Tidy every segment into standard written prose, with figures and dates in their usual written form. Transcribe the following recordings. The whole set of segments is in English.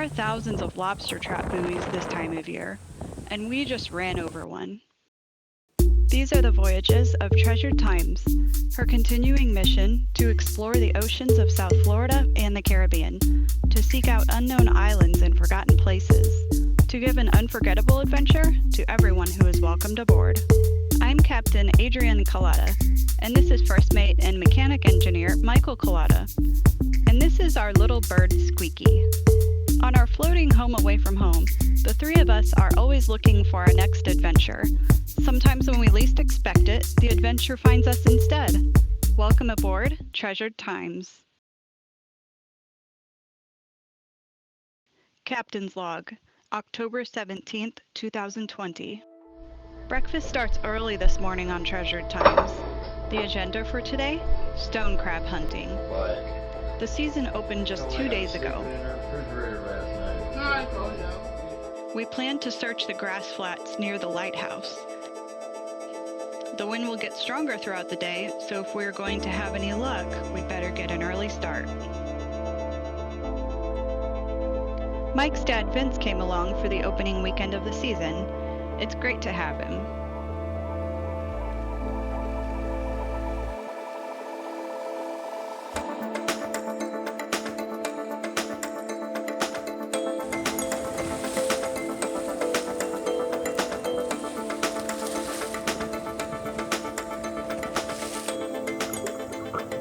are thousands of lobster trap buoys this time of year, and we just ran over one. These are the voyages of Treasured Times, her continuing mission to explore the oceans of South Florida and the Caribbean, to seek out unknown islands and forgotten places, to give an unforgettable adventure to everyone who is welcomed aboard. I'm Captain Adrian Collada, and this is First Mate and Mechanic Engineer Michael Collada, and this is our little bird Squeaky. On our floating home away from home, the three of us are always looking for our next adventure. Sometimes when we least expect it, the adventure finds us instead. Welcome aboard Treasured Times. Captain's Log, October 17th, 2020. Breakfast starts early this morning on Treasured Times. The agenda for today? Stone crab hunting. The season opened just 2 days ago. We plan to search the grass flats near the lighthouse. The wind will get stronger throughout the day, so if we're going to have any luck, we better get an early start. Mike's dad Vince came along for the opening weekend of the season. It's great to have him.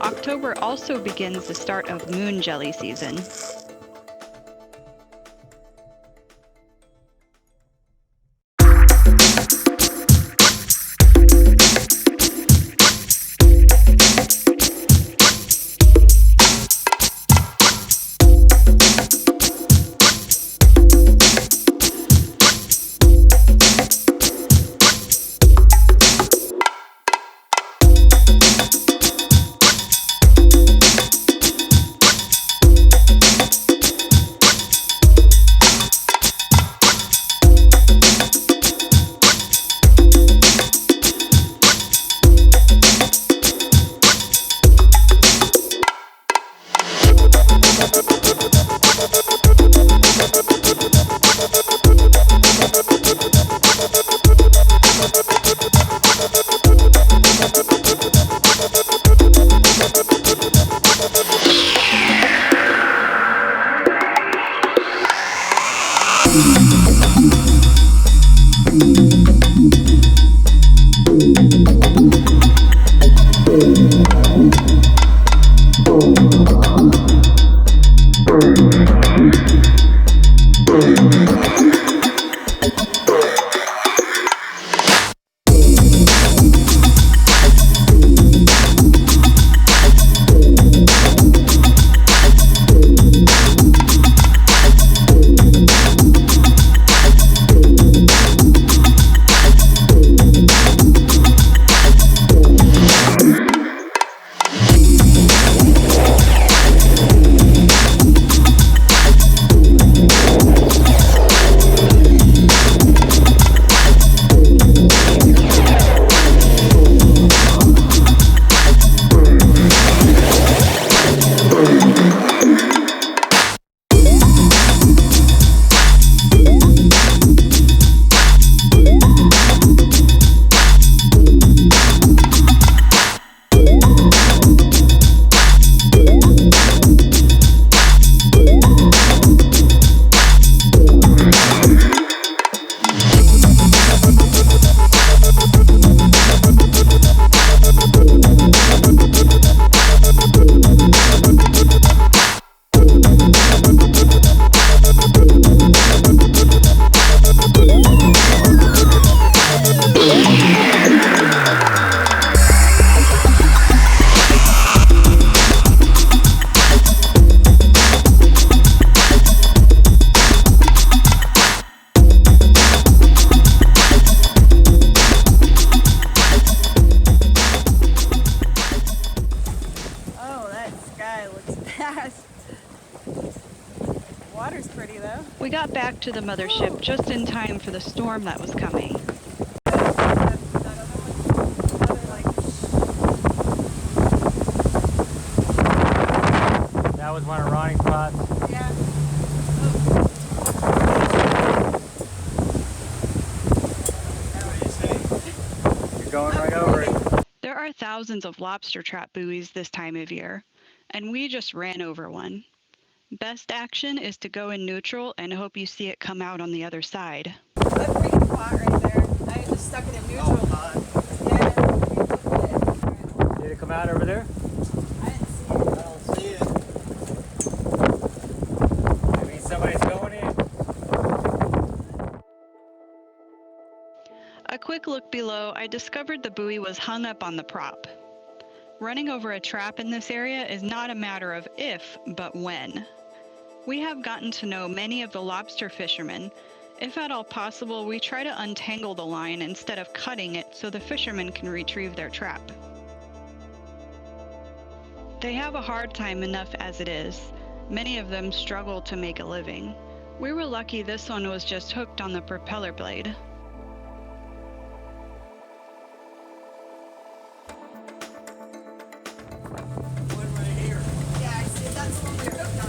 October also begins the start of moon jelly season. We got back to the mothership just in time for the storm that was coming. That was one of Ronnie's spots. Yeah. Oh. are thousands of lobster trap buoys this time of year, and we just ran over one. Best action is to go in neutral and hope you see it come out on the other side. That freaking pot right there. I just stuck it in neutral. Yeah. Did it come out over there? I didn't see it. I don't see it. I mean, somebody's going in. A quick look below, I discovered the buoy was hung up on the prop. Running over a trap in this area is not a matter of if, but when. We have gotten to know many of the lobster fishermen. If at all possible, we try to untangle the line instead of cutting it so the fishermen can retrieve their trap. They have a hard time enough as it is. Many of them struggle to make a living. We were lucky this one was just hooked on the propeller blade. One right here. Yeah, I see it. That's the one we're hooked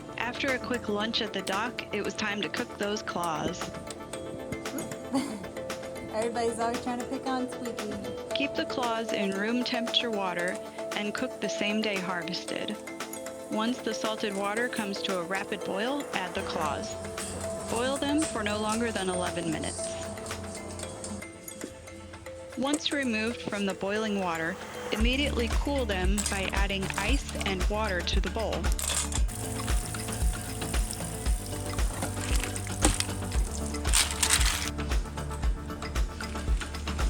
on. After a quick lunch at the dock, it was time to cook those claws. Everybody's always trying to pick on Squeaky. Keep the claws in room temperature water and cook the same day harvested. Once the salted water comes to a rapid boil, add the claws. Boil them for no longer than 11 minutes. Once removed from the boiling water, immediately cool them by adding ice and water to the bowl.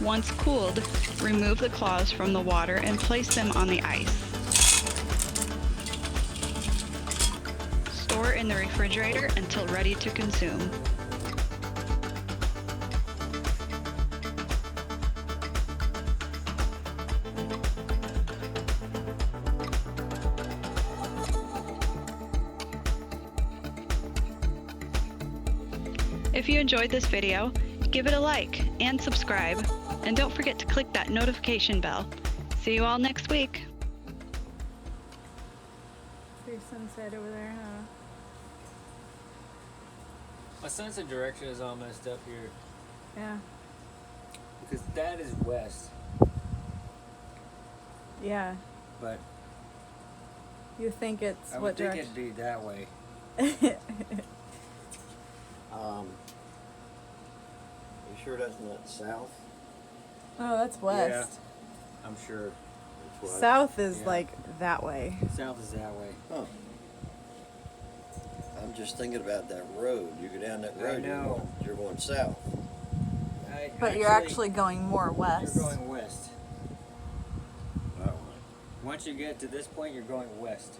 Once cooled, remove the claws from the water and place them on the ice. Store in the refrigerator until ready to consume. If you enjoyed this video, give it a like and subscribe, and don't forget to click that notification bell. See you all next week. There's sunset over there, huh? My sense of direction is all messed up here. Yeah. Because that is west, Yeah. but You think it's I what would think direction? it'd be that way. You sure that's not south? Oh, that's west. I'm sure. That's what South is Yeah. like that way. South is that way. Huh. I'm just thinking about that road. You go down that I road, know. you're going south. But you're actually going more west. You're going west. Oh. Once you get to this point, you're going west.